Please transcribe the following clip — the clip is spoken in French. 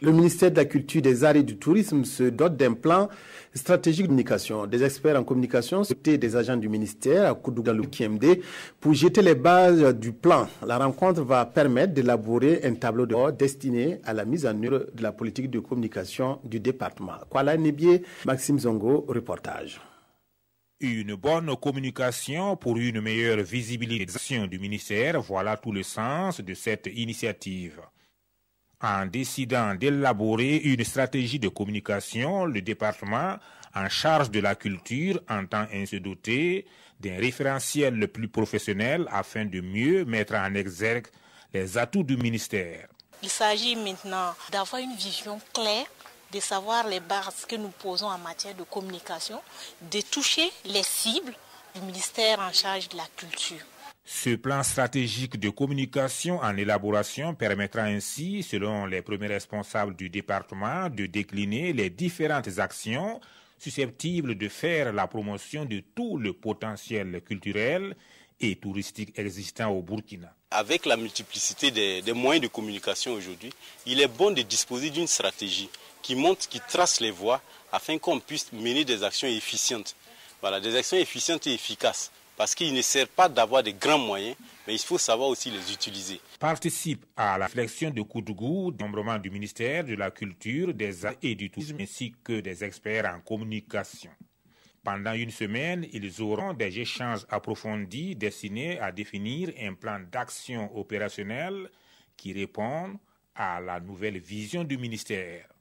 Le ministère de la Culture, des Arts et du Tourisme se dote d'un plan stratégique de communication. Des experts en communication c'était des agents du ministère à Koudougou KMD pour jeter les bases du plan. La rencontre va permettre d'élaborer un tableau de bord destiné à la mise en œuvre de la politique de communication du département. Kuala Nebié, Maxime Zongo, reportage. Une bonne communication pour une meilleure visibilité des actions du ministère, voilà tout le sens de cette initiative. En décidant d'élaborer une stratégie de communication, le département en charge de la culture entend ainsi se doter d'un référentiel le plus professionnel afin de mieux mettre en exergue les atouts du ministère. Il s'agit maintenant d'avoir une vision claire, de savoir les bases que nous posons en matière de communication, de toucher les cibles du ministère en charge de la culture. Ce plan stratégique de communication en élaboration permettra ainsi, selon les premiers responsables du département, de décliner les différentes actions susceptibles de faire la promotion de tout le potentiel culturel et touristique existant au Burkina. Avec la multiplicité des moyens de communication aujourd'hui, il est bon de disposer d'une stratégie qui montre, qui trace les voies afin qu'on puisse mener des actions efficientes. Voilà, des actions efficientes et efficaces. Parce qu'il ne sert pas d'avoir de grands moyens, mais il faut savoir aussi les utiliser. Participe à la réflexion de Koudougou, nombrement du ministère de la Culture, des Arts et du Tourisme, ainsi que des experts en communication. Pendant une semaine, ils auront des échanges approfondis destinés à définir un plan d'action opérationnel qui répond à la nouvelle vision du ministère.